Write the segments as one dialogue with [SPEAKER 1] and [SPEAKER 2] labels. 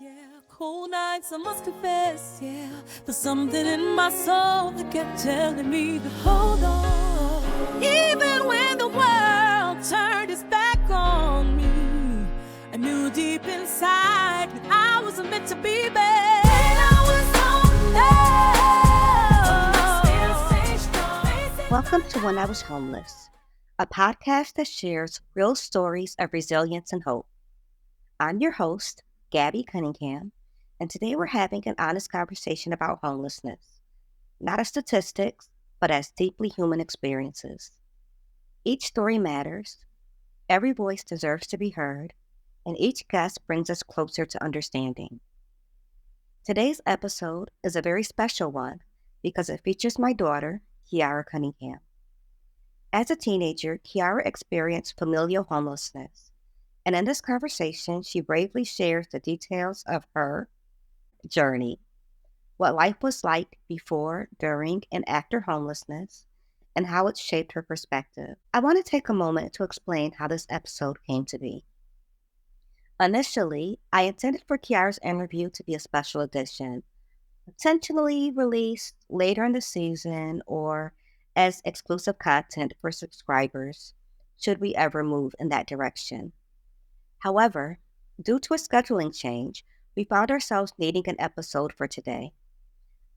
[SPEAKER 1] Yeah, cold nights I must confess, yeah. There's something in my soul that kept telling me to hold on. Even when the world turned its back on me, I knew deep inside that I wasn't meant to be bad.
[SPEAKER 2] Welcome to When I Was Homeless, a podcast that shares real stories of resilience and hope. I'm your host, Gabby Cunningham, and today we're having an honest conversation about homelessness, not as statistics, but as deeply human experiences. Each story matters, every voice deserves to be heard, and each guest brings us closer to understanding. Today's episode is a very special one because it features my daughter, Kiara Cunningham. As a teenager, Kiara experienced familial homelessness, and in this conversation, she bravely shares the details of her journey, what life was like before, during, and after homelessness, and how it shaped her perspective. I want to take a moment to explain how this episode came to be. Initially, I intended for Kiara's interview to be a special edition, potentially released later in the season or as exclusive content for subscribers, should we ever move in that direction. However, due to a scheduling change, we found ourselves needing an episode for today.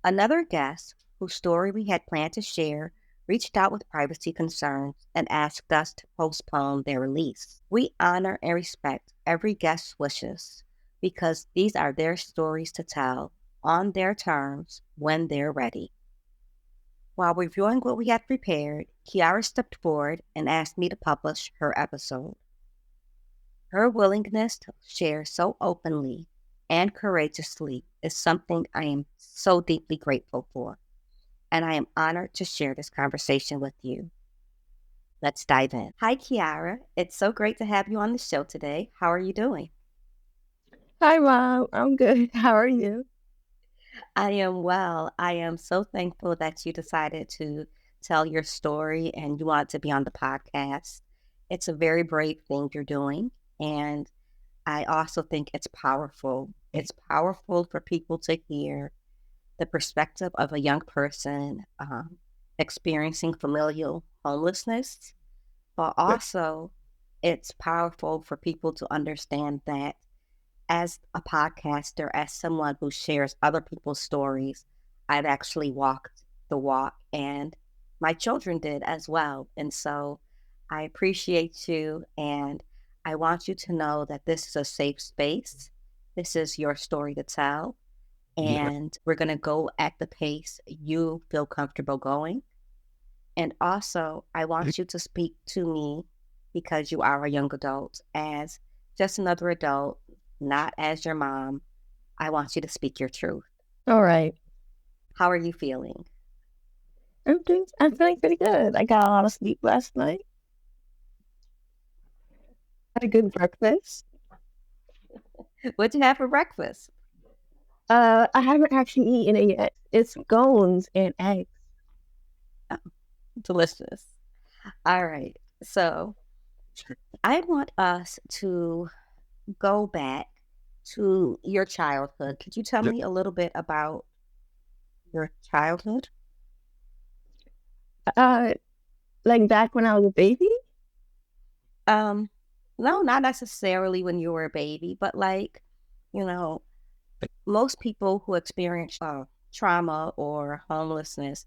[SPEAKER 2] Another guest, whose story we had planned to share, reached out with privacy concerns and asked us to postpone their release. We honor and respect every guest's wishes because these are their stories to tell on their terms when they're ready. While reviewing what we had prepared, Kiara stepped forward and asked me to publish her episode. Her willingness to share so openly and courageously is something I am so deeply grateful for, and I am honored to share this conversation with you. Let's dive in. Hi, Kiara. It's so great to have you on the show today. How are you doing?
[SPEAKER 3] Hi, Mom. I'm good. How are you?
[SPEAKER 2] I am well. I am so thankful that you decided to tell your story and you want to be on the podcast. It's a very brave thing you're doing. And I also think it's powerful. It's powerful for people to hear the perspective of a young person experiencing familial homelessness, but also it's powerful for people to understand that as a podcaster, as someone who shares other people's stories, I've actually walked the walk and my children did as well. And so I appreciate you and I want you to know that this is a safe space. This is your story to tell. And we're going to go at the pace you feel comfortable going. And also, I want you to speak to me because you are a young adult as just another adult, not as your mom. I want you to speak your truth.
[SPEAKER 3] All right.
[SPEAKER 2] How are you feeling?
[SPEAKER 3] I'm feeling pretty good. I got a lot of sleep last night. Had a good breakfast.
[SPEAKER 2] What'd you have for breakfast?
[SPEAKER 3] I haven't actually eaten it yet. It's scones and eggs.
[SPEAKER 2] Oh, delicious. All right. So I want us to go back to your childhood. Could you tell me a little bit about your childhood?
[SPEAKER 3] Like back when I was a baby?
[SPEAKER 2] No, not necessarily when you were a baby, but like, you know, most people who experience trauma or homelessness,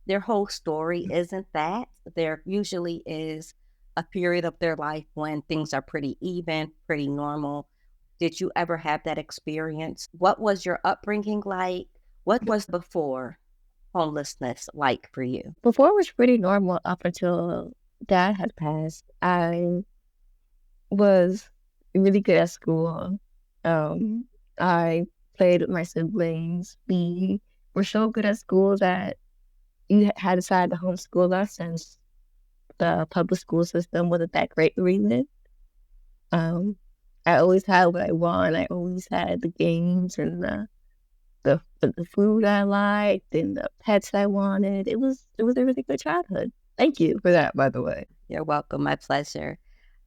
[SPEAKER 2] their whole story isn't that. There usually is a period of their life when things are pretty even, pretty normal. Did you ever have that experience? What was your upbringing like? What was before homelessness like for you?
[SPEAKER 3] Before it was pretty normal up until Dad had passed. I was really good at school. I played with my siblings. We were so good at school that you had decided to homeschool us since the public school system wasn't that great where we lived. I always had what I want. I always had the games and the food I liked and the pets I wanted. It was a really good childhood. Thank you for that, by the way.
[SPEAKER 2] You're welcome. My pleasure.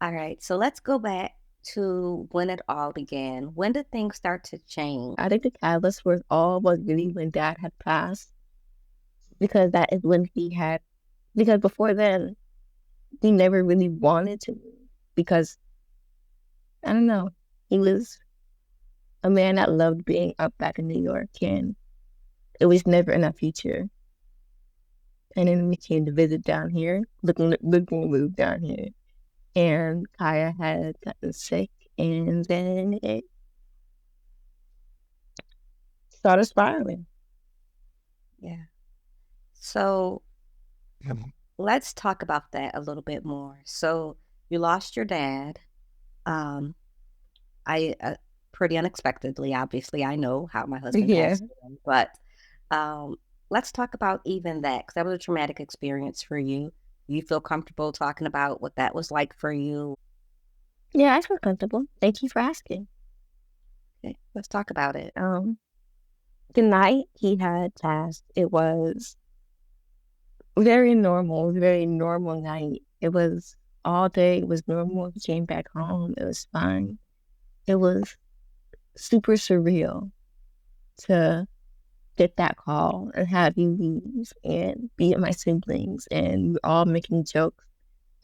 [SPEAKER 2] All right. So let's go back to when it all began. When did things start to change?
[SPEAKER 3] I think the catalyst was really when Dad had passed, because that is when because before then, he never really wanted to move because, I don't know, he was a man that loved being up back in New York, and it was never in our future. And then we came to visit down here, looking to move down here. And Kaya had gotten sick, and then it started spiraling.
[SPEAKER 2] Yeah. So let's talk about that a little bit more. So you lost your dad. Um, I pretty unexpectedly, obviously. I know how my husband
[SPEAKER 3] Yeah.
[SPEAKER 2] passed away, but let's talk about even that, because that was a traumatic experience for you. You feel comfortable talking about what that was like for you?
[SPEAKER 3] Yeah, I feel comfortable. Thank you for asking.
[SPEAKER 2] Okay, let's talk about it.
[SPEAKER 3] The night he had passed, it was very normal night. It was all day, it was normal. He came back home, it was fine. It was super surreal to get that call and have you leave and be at my siblings, and we're all making jokes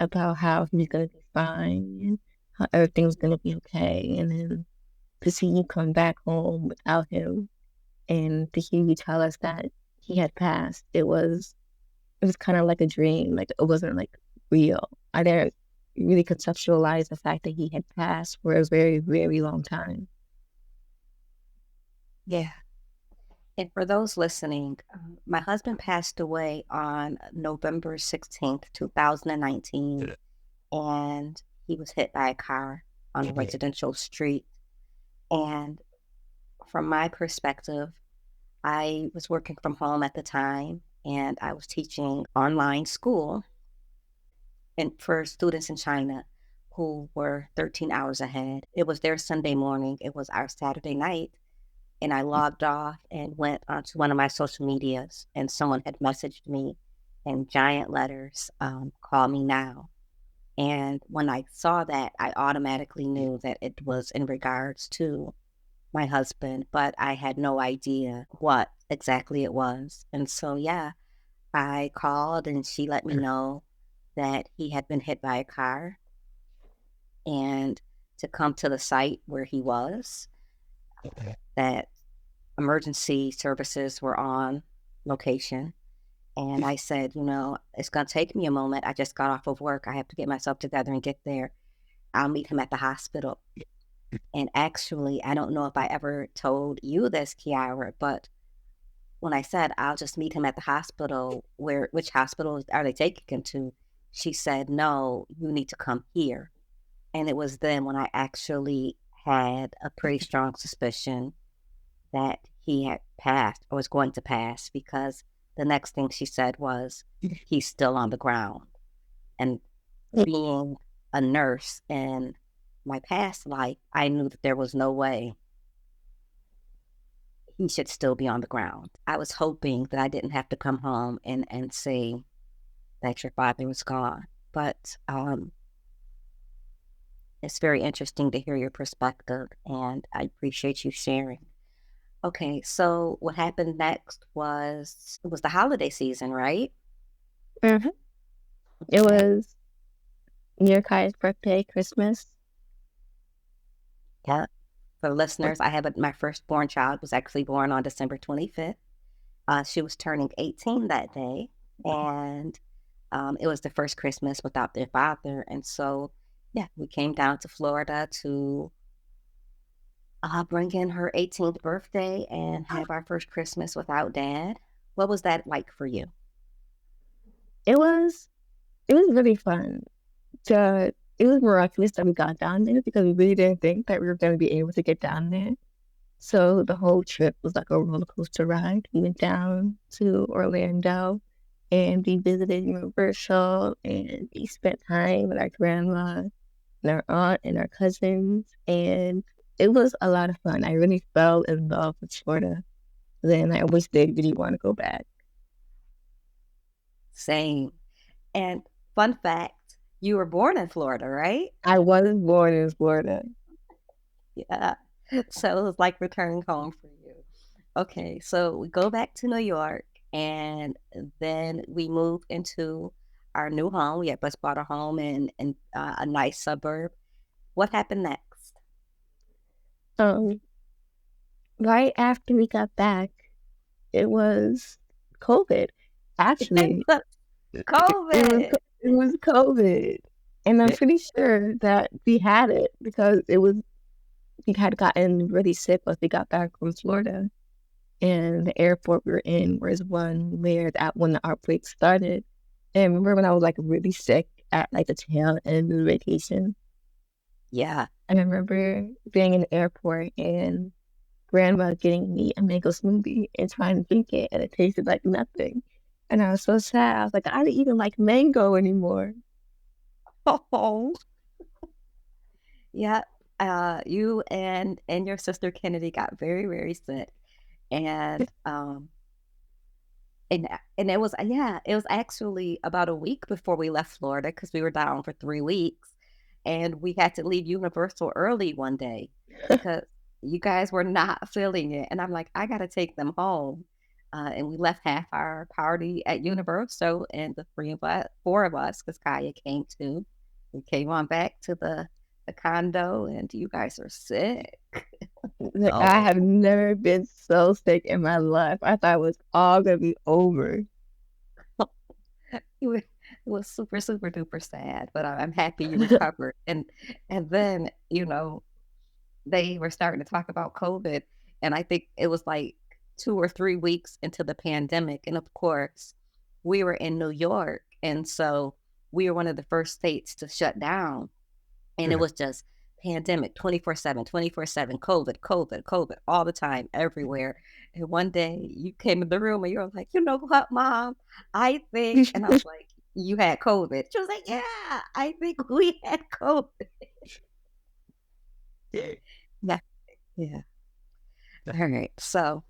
[SPEAKER 3] about how he's gonna be fine and how everything's gonna be okay. And then to see you come back home without him and to hear you tell us that he had passed, it was kind of like a dream. Like, it wasn't like real. I didn't really conceptualize the fact that he had passed for a very, very long time.
[SPEAKER 2] Yeah. And for those listening, my husband passed away on November 16th, 2019, and he was hit by a car on a residential street. And from my perspective, I was working from home at the time, and I was teaching online school and for students in China who were 13 hours ahead. It was their Sunday morning. It was our Saturday night. And I logged off and went onto one of my social medias, and someone had messaged me in giant letters, call me now. And when I saw that, I automatically knew that it was in regards to my husband, but I had no idea what exactly it was. And so, yeah, I called and she let me know that he had been hit by a car and to come to the site where he was, that emergency services were on location. And I said, it's going to take me a moment. I just got off of work. I have to get myself together and get there. I'll meet him at the hospital. And actually, I don't know if I ever told you this, Kiara, but when I said I'll just meet him at the hospital, which hospital are they taking him to? She said, no, you need to come here. And it was then when I actually had a pretty strong suspicion that he had passed or was going to pass, because the next thing she said was, he's still on the ground. And being a nurse in my past life, I knew that there was no way he should still be on the ground. I was hoping that I didn't have to come home and say that your father was gone. But it's very interesting to hear your perspective, and I appreciate you sharing. Okay, so what happened next it was the holiday season, right?
[SPEAKER 3] Mm-hmm. It was near Kaya's birthday, Christmas.
[SPEAKER 2] Yeah. For listeners, I have my firstborn child was actually born on December 25th. She was turning 18 that day, and it was the first Christmas without their father. And so, yeah, we came down to Florida to bring in her 18th birthday and have our first Christmas without Dad. What was that like for you?
[SPEAKER 3] It was really fun. It was miraculous that we got down there because we really didn't think that we were going to be able to get down there. So the whole trip was like a roller coaster ride. We went down to Orlando and we visited Universal and we spent time with our grandma and our aunt and our cousins. And it was a lot of fun. I really fell in love with Florida. Then I always did really want to go back.
[SPEAKER 2] Same. And fun fact, You were born in Florida, right?
[SPEAKER 3] I was born in Florida.
[SPEAKER 2] Yeah. So it was like returning home for you. Okay, so we go back to New York and then we move into our new home. We had just bought a home in a nice suburb. What happened next?
[SPEAKER 3] Um, right after we got back, it was COVID. Actually,
[SPEAKER 2] COVID.
[SPEAKER 3] it was COVID, and I'm pretty sure that we had it because we had gotten really sick once we got back from Florida, and the airport we were in was one where that when the outbreak started. And remember when I was like really sick at like the tail end of the vacation?
[SPEAKER 2] Yeah.
[SPEAKER 3] I remember being in the airport and grandma getting me a mango smoothie and trying to drink it, and it tasted like nothing. And I was so sad. I was like, I don't even like mango anymore.
[SPEAKER 2] Oh, yeah. You and your sister Kennedy got very, very sick. And and it was yeah, it was actually about a week before we left Florida because we were down for 3 weeks, and we had to leave Universal early one day because you guys were not feeling it, and I'm like, I gotta take them home, and we left half our party at Universal, and the four of us, because Kaya came too, we came on back to the condo, and you guys are sick.
[SPEAKER 3] Like, I
[SPEAKER 2] Oh.
[SPEAKER 3] have never been so sick in my life. I thought it was all gonna be over.
[SPEAKER 2] It was super, super duper sad, but I'm happy you recovered. And then, they were starting to talk about COVID, and I think it was like 2 or 3 weeks into the pandemic, and of course, we were in New York, and so we were one of the first states to shut down, and it was just pandemic 24/7, 24/7, COVID, COVID, COVID, all the time, everywhere. And one day you came in the room and you were like, you know what, Mom? I think, and I was like, you had COVID. She was like, yeah, I think we had COVID. Yeah. Yeah. All right. So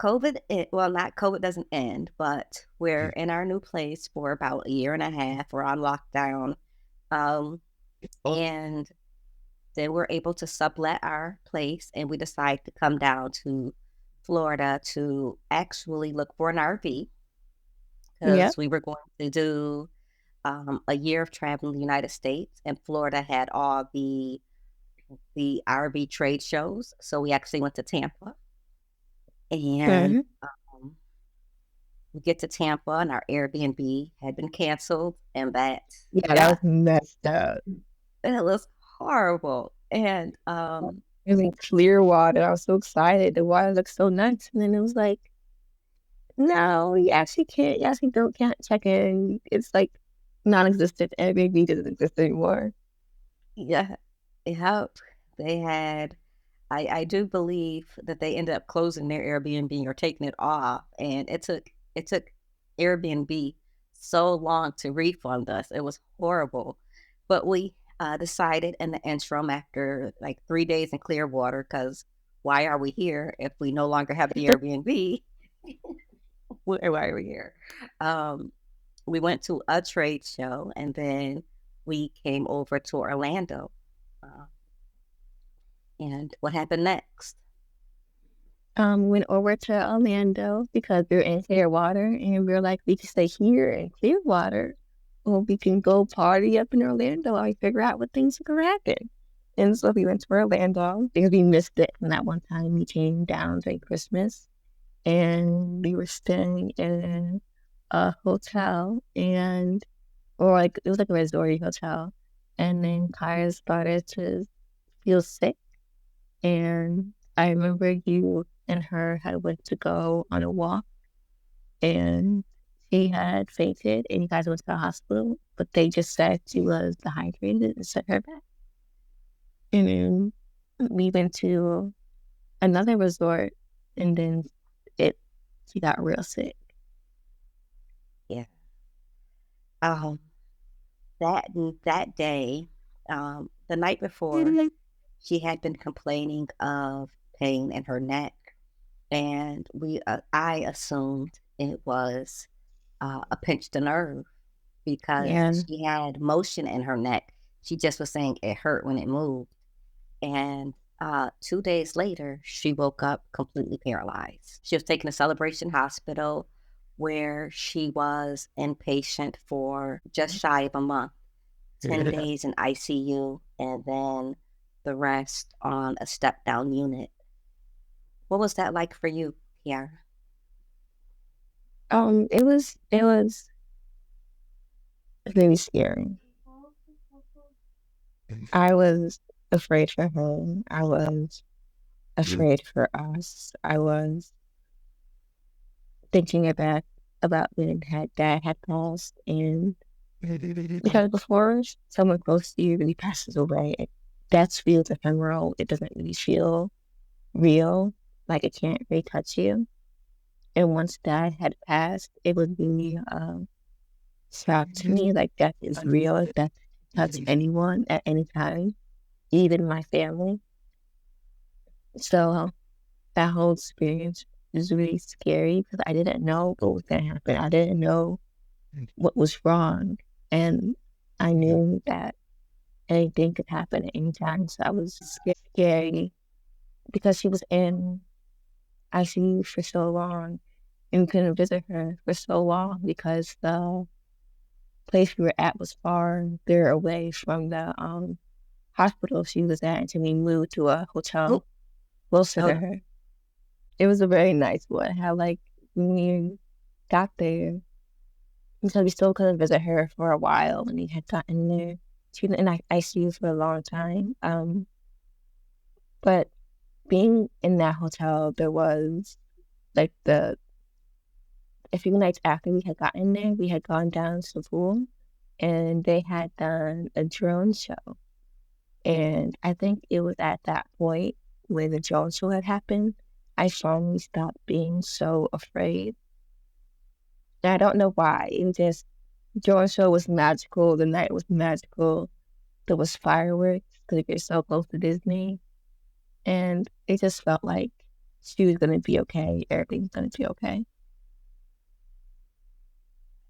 [SPEAKER 2] well, not COVID doesn't end, but we're in our new place for about a year and a half. We're on lockdown. Um, and then we're able to sublet our place, and we decide to come down to Florida to actually look for an RV
[SPEAKER 3] Yeah.
[SPEAKER 2] because we were going to do a year of traveling the United States, and Florida had all the RV trade shows. So we actually went to Tampa, and
[SPEAKER 3] Mhm.
[SPEAKER 2] we get to Tampa, and our Airbnb had been canceled, and
[SPEAKER 3] Yeah, that
[SPEAKER 2] yeah,
[SPEAKER 3] was messed up.
[SPEAKER 2] it was horrible. And
[SPEAKER 3] It was in clear water. I was so excited. The water looked so nice. And then it was like, no, you actually can't. You actually can't check in. It's like non-existent. Airbnb doesn't exist anymore.
[SPEAKER 2] yeah, yep. They had I do believe that they ended up closing their Airbnb or taking it off, and it took Airbnb so long to refund us. It was horrible. But we decided in the interim after like 3 days in clear water, because why are we here if we no longer have the Airbnb? Why are we here? Um, we went to a trade show and then we came over to Orlando. Uh, and what happened next?
[SPEAKER 3] Went over to Orlando because we are in Clearwater, and we are like, we can stay here in Clearwater, or we can go party up in Orlando while we figure out what things could happen. And so we went to Orlando because we missed it from that one time we came down during Christmas, and we were staying in a hotel, or like it was like a resort hotel, and then Kaya started to feel sick, and I remember you and her had went to go on a walk, and she had fainted, and you guys went to the hospital, but they just said she was dehydrated and sent her back. And then we went to another resort, and then it she got real sick.
[SPEAKER 2] Yeah. Um, that day, the night before, she had been complaining of pain in her neck, and I assumed it was a pinched nerve. because
[SPEAKER 3] Yeah.
[SPEAKER 2] she had motion in her neck. She just was saying it hurt when it moved. And 2 days later, she woke up completely paralyzed. She was taken to Celebration Hospital, where she was inpatient for just shy of a month, 10 days in ICU, and then the rest on a step down unit. What was that like for you, Kiara?
[SPEAKER 3] It was very scary. I was afraid for her. I was afraid for us. I was thinking about when dad had passed, and because before someone close to you really passes away, that feels ephemeral. It doesn't really feel real, like it can't really touch you. And once dad had passed, it was really shock to me. Like death is real. Death can touch anyone at any time, even my family. So that whole experience was really scary because I didn't know what was going to happen. I didn't know what was wrong. And I knew that anything could happen at any time. So I was scary because she was in ICU for so long and we couldn't visit her for so long because the place we were at was farther away from the hospital she was at until we moved to a hotel closer to her. It was a very nice one. How like when we got there, because we still couldn't visit her for a while when we had gotten there. She was in ICU for a long time. But being in that hotel, there was like a few nights after we had gotten there, we had gone down to the pool and they had done a drone show. And I think it was at that point when the drone show had happened, I finally stopped being so afraid. And I don't know why. It was just, the drone show was magical. The night was magical. There was fireworks because you're so close to Disney. And it just felt like she was going to be okay. Everything's going to be okay.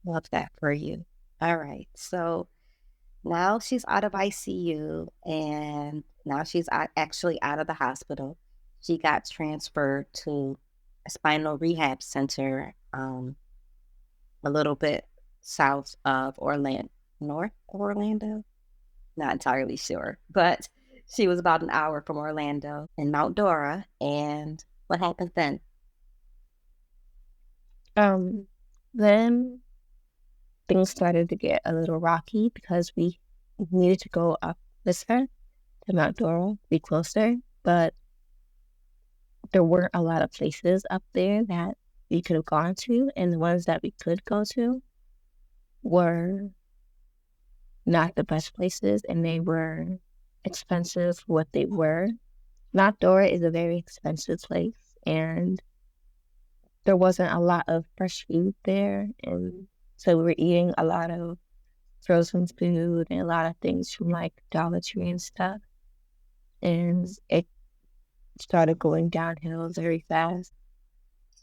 [SPEAKER 2] Love that for you. All right. So now she's out of ICU and now she's actually out of the hospital. She got transferred to a spinal rehab center a little bit south of Orlando, North Orlando. Not entirely sure, but she was about an hour from Orlando in Mount Dora. And what happened then?
[SPEAKER 3] Then things started to get a little rocky because we needed to go up with her to Mount Dora, be closer, but there weren't a lot of places up there that we could have gone to, and the ones that we could go to were not the best places, and they were expensive for what they were. Mount Dora is a very expensive place, and there wasn't a lot of fresh food there, and so we were eating a lot of frozen food and a lot of things from like Dollar Tree and stuff, and it started going downhill very fast.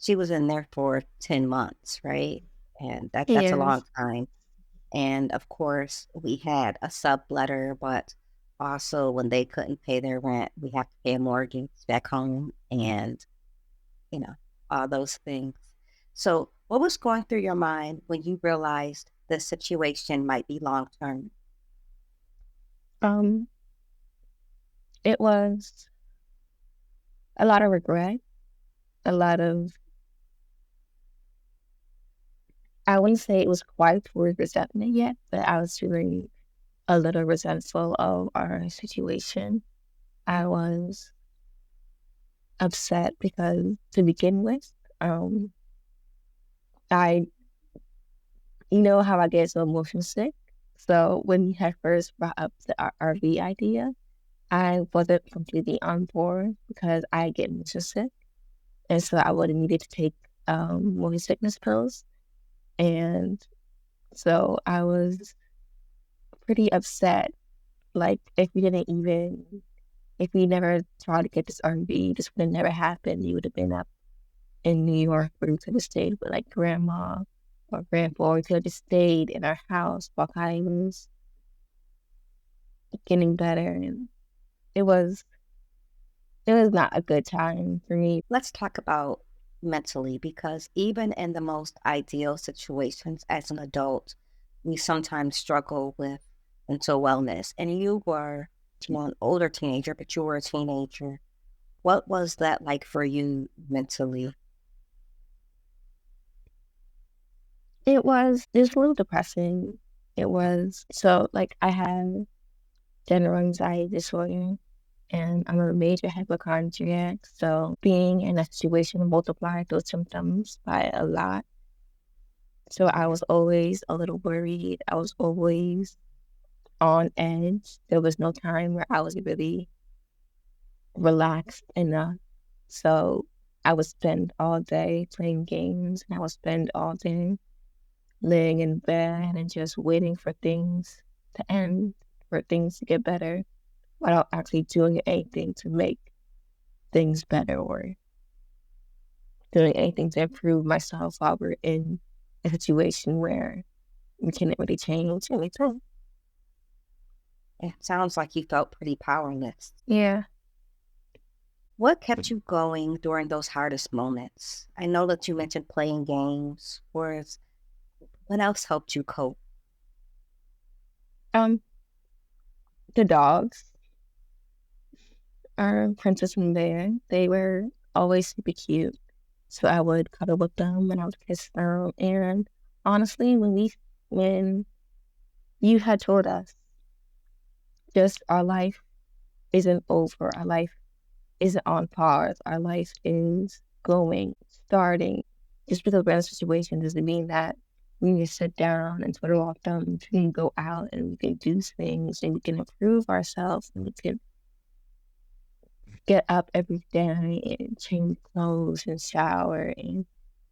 [SPEAKER 2] She was in there for 10 months, right? And that's a long
[SPEAKER 3] Yes.
[SPEAKER 2] time. And of course, we had a subletter, but also when they couldn't pay their rent, we have to pay a mortgage back home and, you know, all those things. So, what was going through your mind when you realized the situation might be long term?
[SPEAKER 3] Um, it was a lot of regret, a lot of, I wouldn't say it was quite towards resentment yet, but I was feeling a little resentful of our situation. I was upset because to begin with, I, you know how I get so motion sick. So when you had first brought up the RV idea, I wasn't completely on board because I get motion sick. And so I would have needed to take motion sickness pills. And so I was pretty upset. Like if we never tried to get this RV, this would have never happened. You would have been up in New York or you could have stayed with like grandma. or grandpa. We could have just stayed in our house while I was getting better, and it was not a good time for me.
[SPEAKER 2] Let's talk about mentally, because even in the most ideal situations as an adult, we sometimes struggle with mental wellness. And you were, an older teenager, but you were a teenager. What was that like for you mentally?
[SPEAKER 3] It was just a little depressing. It was so like I have general anxiety disorder, and I'm a major hypochondriac. So being in a situation multiplied those symptoms by a lot. So I was always a little worried. I was always on edge. There was no time where I was really relaxed enough. So I would spend all day playing games, and I would spend all day laying in bed and just waiting for things to end, for things to get better, without actually doing anything to make things better or doing anything to improve myself while we're in a situation where we can't really change anything.
[SPEAKER 2] It sounds like you felt pretty powerless.
[SPEAKER 3] Yeah.
[SPEAKER 2] What kept you going during those hardest moments? I know that you mentioned playing games. What else helped you cope?
[SPEAKER 3] Um, the dogs, our Princess and Bear, they were always super cute. So I would cuddle with them and I would kiss them. And honestly, when you had told us just our life isn't over, our life isn't on pause, our life is starting. Just because we're in a situation doesn't mean that we need to sit down and twiddle our thumbs. We can go out and we can do things and we can improve ourselves and we can get up every day and change clothes and shower and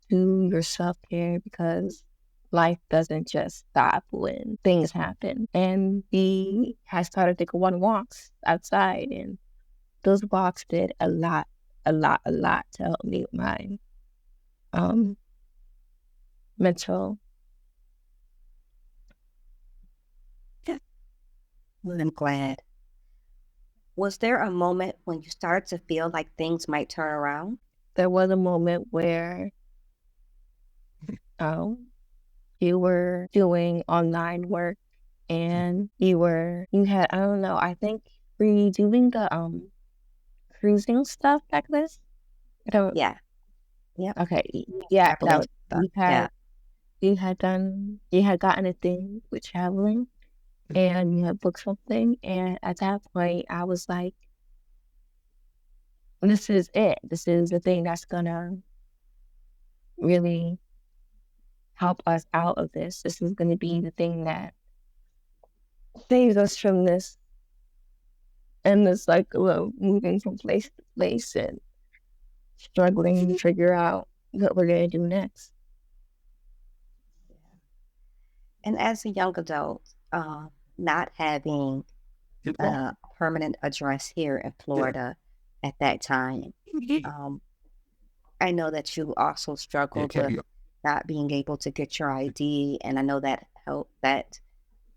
[SPEAKER 3] do your self-care, because life doesn't just stop when things happen. And we had started to go on walks outside, and those walks did a lot to help me with my mental.
[SPEAKER 2] Well, I'm glad. Was there a moment when you started to feel like things might turn around?
[SPEAKER 3] There was a moment where you were doing online work and you had, I don't know, I think, were you doing the cruising stuff back then? I don't.
[SPEAKER 2] Yeah. Yep.
[SPEAKER 3] Okay. Yeah,
[SPEAKER 2] Traveling stuff. Yeah.
[SPEAKER 3] you had gotten a thing with traveling and you had booked something, and at that point I was like, this is it. This is the thing that's gonna really help us out of this. This is gonna be the thing that saves us from this endless cycle of moving from place to place and struggling to figure out what we're gonna do next.
[SPEAKER 2] And as a young adult, not having a permanent address here in Florida at that time, I know that you also struggled with not being able to get your ID, and I know that that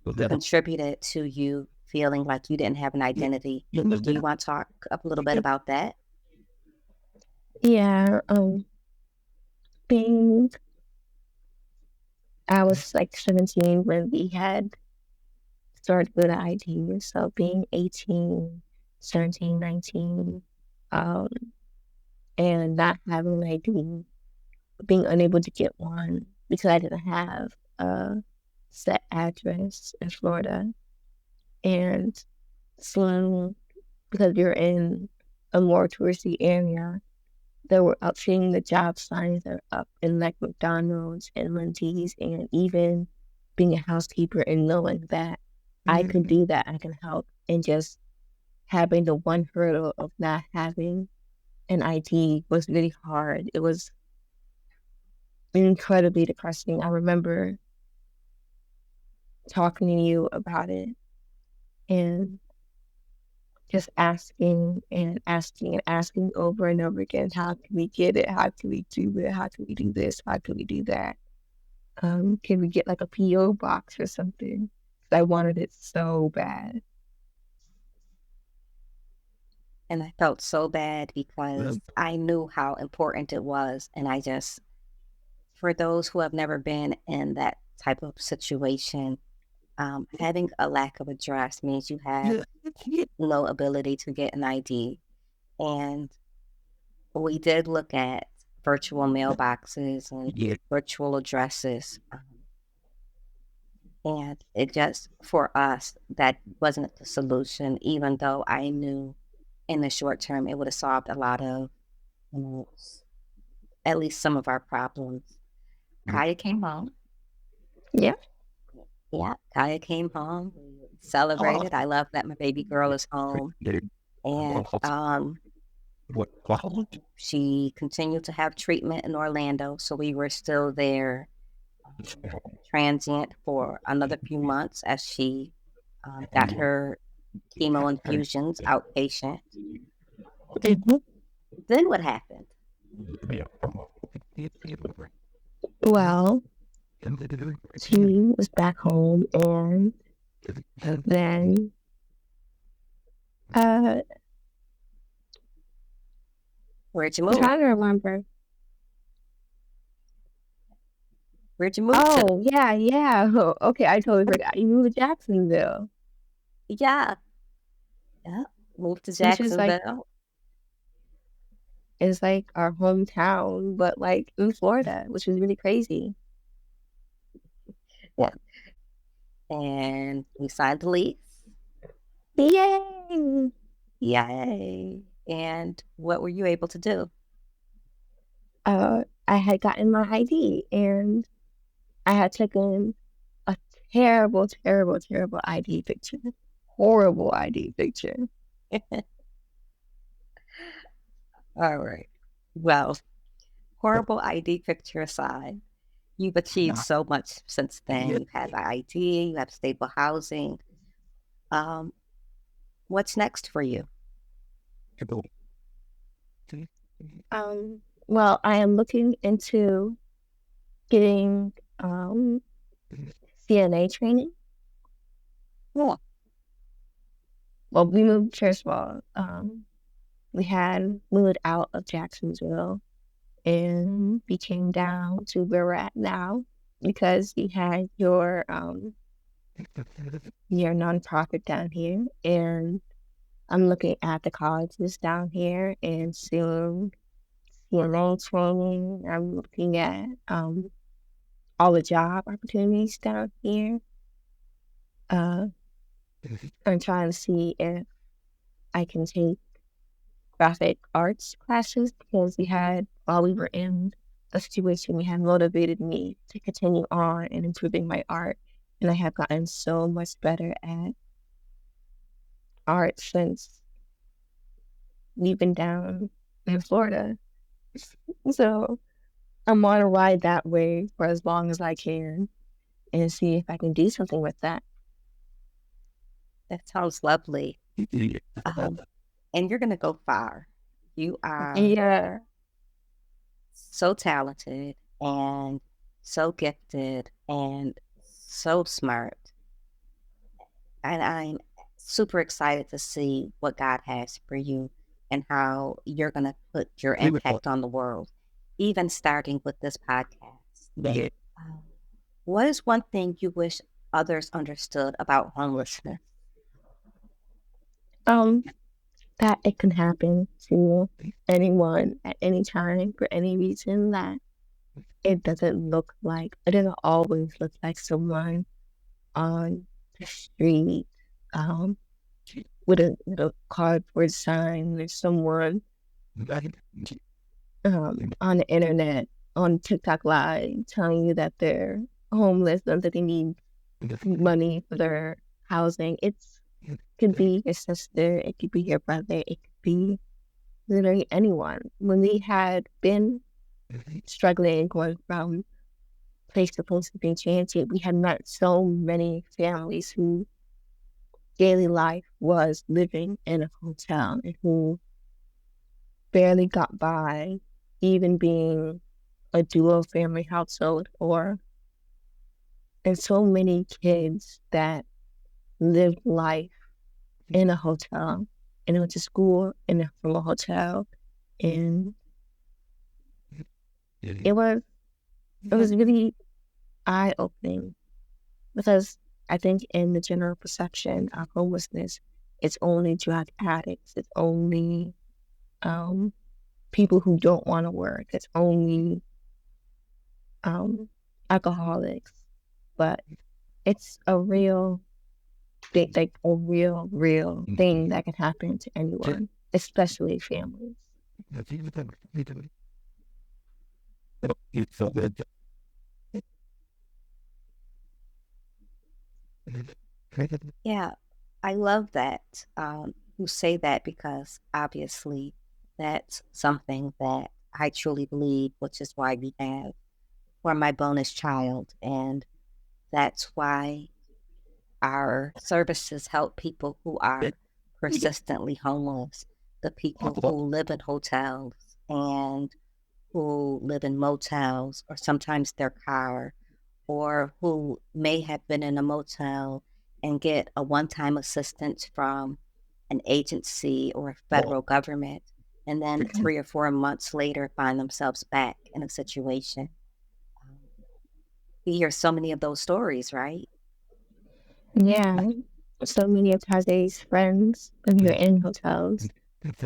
[SPEAKER 2] contributed to you feeling like you didn't have an identity. Do you want to talk a little bit about that?
[SPEAKER 3] Yeah, being I was like 17 when we had started with the ID, so being 18, 17, 19, um, and not having an ID, being unable to get one because I didn't have a set address in Florida. And so, because you're in a more touristy area, they were up seeing the job signs that are up in like McDonald's and Wendy's, and even being a housekeeper and knowing that I can do that, I can help, and just having the one hurdle of not having an ID was really hard. It was incredibly depressing. I remember talking to you about it and just asking and asking and asking over and over again, how can we get it? How can we do it? How can we do this? How can we do that? can we get like a PO box or something? I wanted it so bad.
[SPEAKER 2] And I felt so bad because I knew how important it was. And for those who have never been in that type of situation, having a lack of address means you have no ability to get an ID. And we did look at virtual mailboxes and virtual addresses. And it just, for us, that wasn't the solution, even though I knew in the short term it would have solved a lot of, you know, at least some of our problems. Kaya came home.
[SPEAKER 3] Yeah.
[SPEAKER 2] Yeah, Kaya came home. We celebrated. I love that my baby girl is home. And she continued to have treatment in Orlando. So we were still there transient for another few months as she got her chemo infusions outpatient. Then what happened?
[SPEAKER 3] Well, she was back home, and then
[SPEAKER 2] Where'd you
[SPEAKER 3] I'm
[SPEAKER 2] move?
[SPEAKER 3] trying to remember.
[SPEAKER 2] Where'd you move to?
[SPEAKER 3] Oh, yeah. Oh, okay, I totally forgot. You moved to Jacksonville,
[SPEAKER 2] Yeah. Moved to
[SPEAKER 3] which is like
[SPEAKER 2] Jacksonville.
[SPEAKER 3] is like our hometown, but like in Florida, which is really crazy.
[SPEAKER 2] Yeah. And we signed the lease.
[SPEAKER 3] Yay!
[SPEAKER 2] Yay. And what were you able to do?
[SPEAKER 3] I had gotten my ID, and I had taken a terrible ID picture. Horrible ID picture.
[SPEAKER 2] All right. Well, horrible ID picture aside, you've achieved so much since then. You have an ID, you have stable housing. What's next for you?
[SPEAKER 3] Well, I am looking into getting CNA training.
[SPEAKER 2] Yeah.
[SPEAKER 3] Well, we moved, first of all, we had moved out of Jacksonville, and we came down to where we're at now because you had your nonprofit down here, and I'm looking at the colleges down here and soon CNA training. I'm looking at all the job opportunities down here. I'm trying to see if I can take graphic arts classes because while we were in the situation, we had motivated me to continue on and improving my art. And I have gotten so much better at art since we've been down in Florida. So I'm on a ride that way for as long as I can and see if I can do something with that.
[SPEAKER 2] That sounds lovely. And you're going to go far. You are
[SPEAKER 3] Yeah.
[SPEAKER 2] so talented and so gifted and so smart. And I'm super excited to see what God has for you and how you're going to put your impact on the world, even starting with this podcast. What is one thing you wish others understood about homelessness?
[SPEAKER 3] That it can happen to anyone at any time for any reason, that it doesn't always look like someone on the street with a cardboard sign. There's someone on the internet, on TikTok Live, telling you that they're homeless and that they need money for their housing. It could be your sister, it could be your brother, it could be literally anyone. When we had been struggling, going from place to place to being transient, we had met so many families who daily life was living in a hotel and who barely got by, even being a dual family household or and so many kids that lived life in a hotel and went to school from a hotel, and it was really eye opening because I think in the general perception of homelessness, it's only drug addicts, it's only people who don't want to work, it's only alcoholics, but it's a real big, like a real thing that can happen to anyone, especially families.
[SPEAKER 2] Yeah, I love that you say that because obviously that's something that I truly believe, which is why we have For My Bonus Child. And that's why our services help people who are persistently homeless, the people who live in hotels and who live in motels or sometimes their car, or who may have been in a motel and get a one-time assistance from an agency or a federal government, and then 3 or 4 months later find themselves back in a situation. We hear so many of those stories, right?
[SPEAKER 3] Yeah, so many of Taze's friends when we were in hotels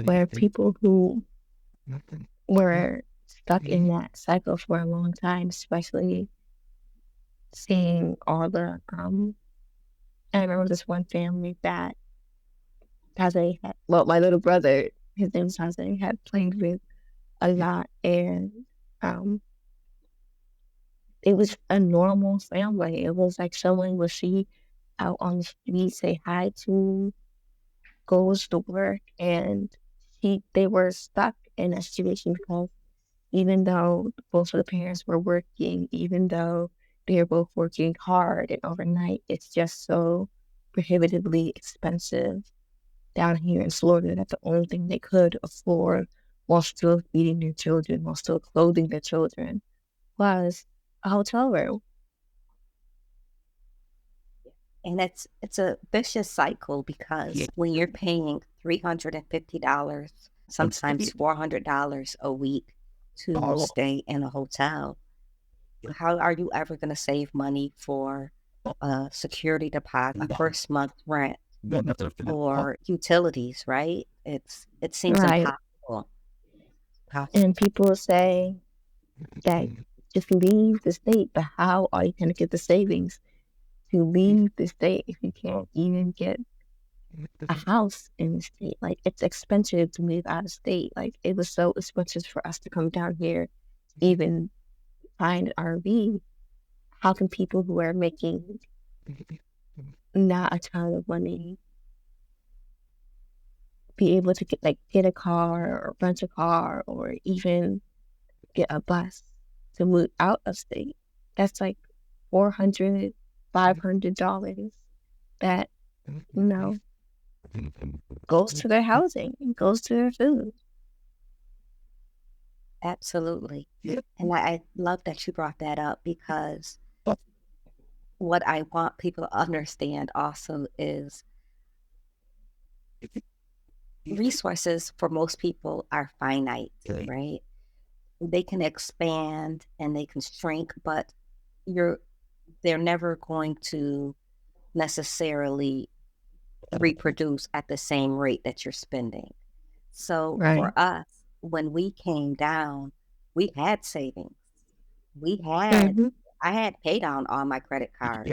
[SPEAKER 3] were people who were stuck in that cycle for a long time, especially seeing all the I remember this one family that Taze had, well, my little brother, his name's Taze, had played with a lot, and um it was a normal family. It was like someone would see out on the street, say hi to, goes to work, and they were stuck in a situation because even though both of the parents were working, even though they were both working hard and overnight, it's just so prohibitively expensive down here in Florida that the only thing they could afford while still feeding their children, while still clothing their children, was a hotel room.
[SPEAKER 2] And it's a vicious cycle because when you're paying $350, sometimes $400 a week to stay in a hotel, how are you ever going to save money for a security deposit, a first month rent, or utilities, right? It seems
[SPEAKER 3] Right.
[SPEAKER 2] impossible.
[SPEAKER 3] And
[SPEAKER 2] Possible.
[SPEAKER 3] people say that just leave the state, but how are you going to get the savings to leave the state if you can't even get a house in the state? Like, it's expensive to move out of state. Like, it was so expensive for us to come down here, even find an RV. How can people who are making not a ton of money be able to get a car or rent a car or even get a bus to move out of state? That's like $400, $500 that, you know, goes to their housing and goes to their food.
[SPEAKER 2] Absolutely. And I love that you brought that up because what I want people to understand also is resources for most people are finite, right? They can expand and they can shrink, but you're they're never going to necessarily reproduce at the same rate that you're spending. So
[SPEAKER 3] Right.
[SPEAKER 2] for us, when we came down, we had savings. We had
[SPEAKER 3] Mm-hmm.
[SPEAKER 2] I had paid down all my credit cards,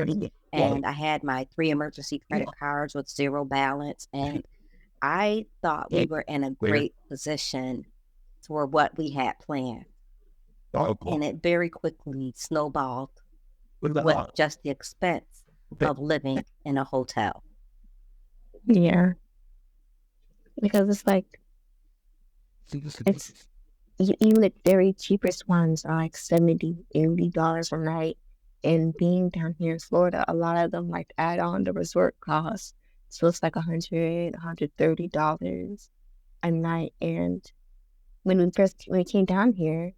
[SPEAKER 2] and I had my 3 emergency credit cards with zero balance, and I thought we were in a great position for what we had planned. And it very quickly snowballed with just the expense of living in a hotel.
[SPEAKER 3] Yeah. Because it's like, it's even the very cheapest ones are like $70, $80 a night. And being down here in Florida, a lot of them like add on the resort costs. So it's like $130 a night. And when we came down here,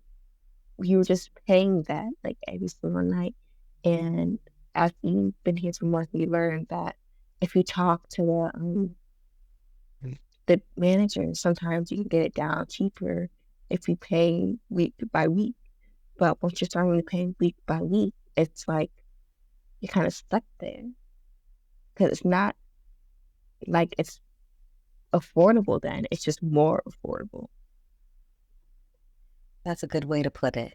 [SPEAKER 3] we were just paying that like every single night. And after you've been here for months, you learn that if you talk to the manager, sometimes you can get it down cheaper if you pay week by week. But once you start really paying week by week, it's like you're kind of stuck there because it's not like it's affordable then. It's just more affordable.
[SPEAKER 2] That's a good way to put it.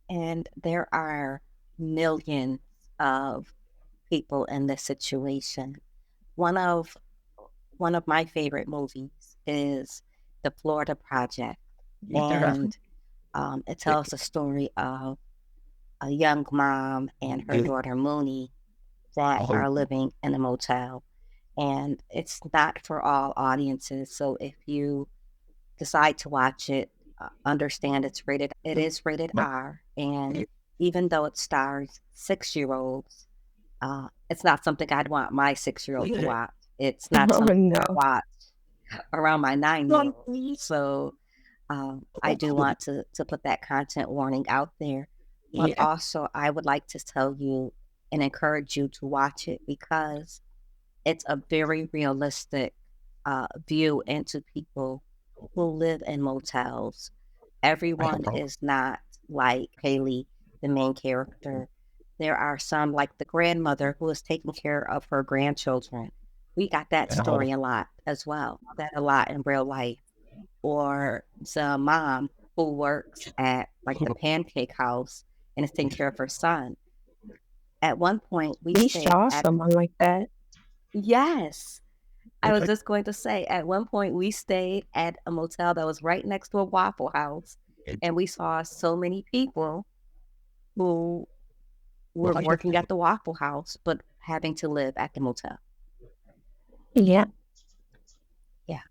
[SPEAKER 2] And there are millions of people in this situation. One of my favorite movies is The Florida Project, and it tells the story of a young mom and her daughter Mooney that are living in a motel. And it's not for all audiences. So if you decide to watch it, understand it is rated R. And even though it stars 6-year-olds, it's not something I'd want my 6-year-old to watch. It's not
[SPEAKER 3] Oh
[SPEAKER 2] something
[SPEAKER 3] no.
[SPEAKER 2] I watch around my 9-year-old. So I do want to put that content warning out there. But also, I would like to tell you and encourage you to watch it because it's a very realistic view into people who live in motels. Everyone is not like Haley, the main character. There are some, like the grandmother who is taking care of her grandchildren. We got that story a lot as well, that a lot in real life. Or the mom who works at like the pancake house and is taking care of her son. At one point, we
[SPEAKER 3] We
[SPEAKER 2] stayed
[SPEAKER 3] saw
[SPEAKER 2] at,
[SPEAKER 3] someone like that.
[SPEAKER 2] yes, I was just going to say, at one point, we stayed at a motel that was right next to a Waffle House, and we saw so many people who were working at the Waffle House, but having to live at the motel.
[SPEAKER 3] Yeah.
[SPEAKER 2] Yeah.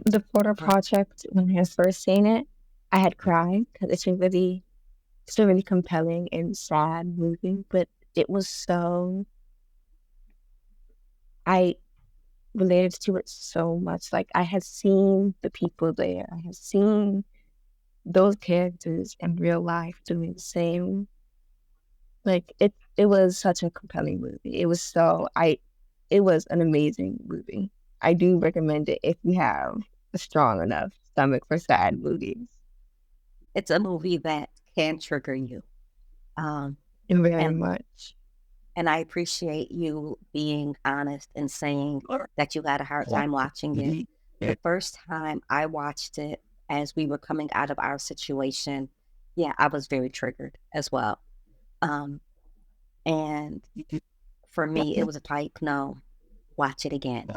[SPEAKER 3] The Florida Project, when I had first seen it, I had cried because it's a really compelling and sad movie, but it was so, I related to it so much. Like I had seen the people there. I had seen those characters in real life doing the same. Like it was such a compelling movie. It was an amazing movie. I do recommend it if you have a strong enough stomach for sad movies.
[SPEAKER 2] It's a movie that can trigger you. Um,
[SPEAKER 3] Very
[SPEAKER 2] and
[SPEAKER 3] much.
[SPEAKER 2] and I appreciate you being honest and saying that you had a hard time watching it. The first time I watched it as we were coming out of our situation, yeah, I was very triggered as well. Um, and for me, it was a type, no, watch it again.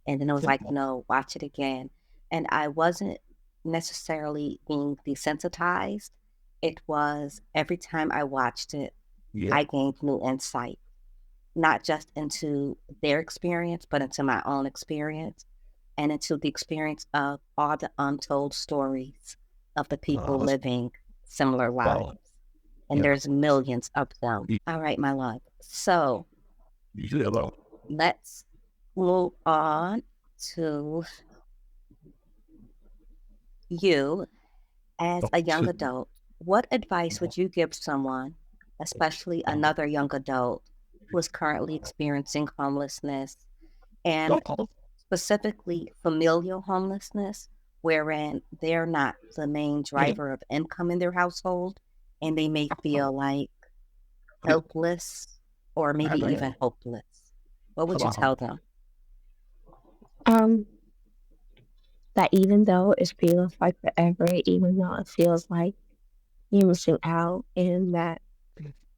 [SPEAKER 2] And then it was like, no, watch it again. And I wasn't necessarily being desensitized. It was every time I watched it, I gained new insight, not just into their experience, but into my own experience and into the experience of all the untold stories of the people living similar lives. And there's millions of them. All right, my love. So let's move on to you as a young adult. What advice would you give someone, especially another young adult who is currently experiencing homelessness and specifically familial homelessness, wherein they're not the main driver of income in their household and they may feel like helpless or maybe even hopeless? What would you tell them?
[SPEAKER 3] Um, that even though it feels like forever, even though it feels like you're missing out and that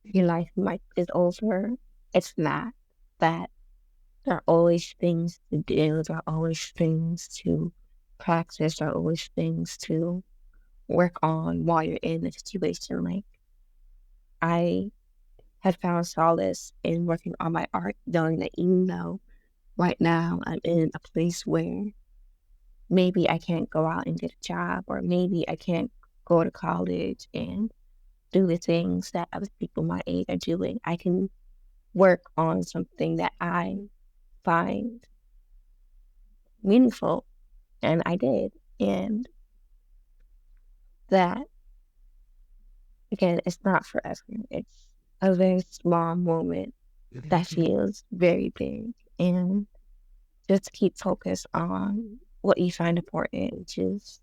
[SPEAKER 3] your life might is over, it's not. That there are always things to do, there are always things to practice, there are always things to work on while you're in the situation. Like I had found solace in working on my art, knowing that even though right now I'm in a place where maybe I can't go out and get a job, or maybe I can't go to college and do the things that other people my age are doing, I can work on something that I find meaningful. And I did. And that, again, it's not forever. It's a very small moment that feels very big. And just keep focused on what you find important, which is,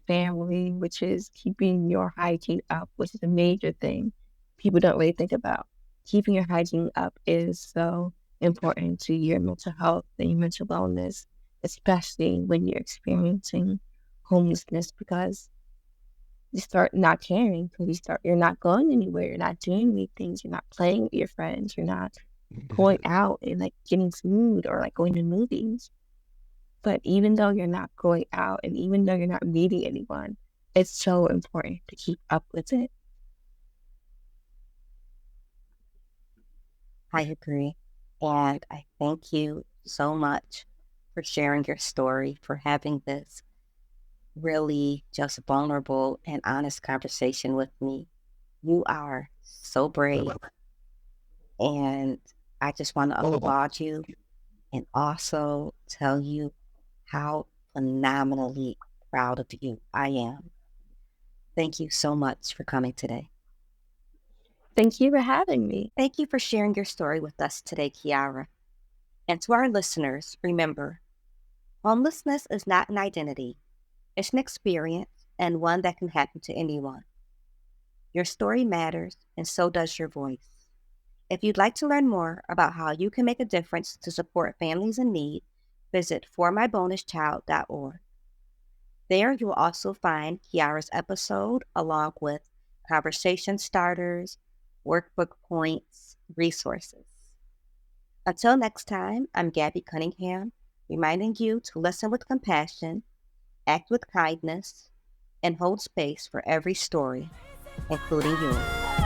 [SPEAKER 3] family, which is keeping your hygiene up, which is a major thing people don't really think about. Keeping your hygiene up is so important to your mental health and your mental wellness, especially when you're experiencing homelessness, because you start not caring, because you're not going anywhere, you're not doing any things, you're not playing with your friends, you're not going out and like getting food or like going to movies. But even though you're not going out and even though you're not meeting anyone, it's so important to keep up with it.
[SPEAKER 2] I agree. And I thank you so much for sharing your story, for having this really just vulnerable and honest conversation with me. You are so brave. And I just want to applaud you and also tell you how phenomenally proud of you I am. Thank you so much for coming today.
[SPEAKER 3] Thank you for having me.
[SPEAKER 2] Thank you for sharing your story with us today, Kiara. And to our listeners, remember, homelessness is not an identity. It's an experience and one that can happen to anyone. Your story matters, and so does your voice. If you'd like to learn more about how you can make a difference to support families in need, visit formybonuschild.org. There you will also find Kiara's episode along with conversation starters, workbook points, resources. Until next time, I'm Gabby Cunningham, reminding you to listen with compassion, act with kindness, and hold space for every story, including yours.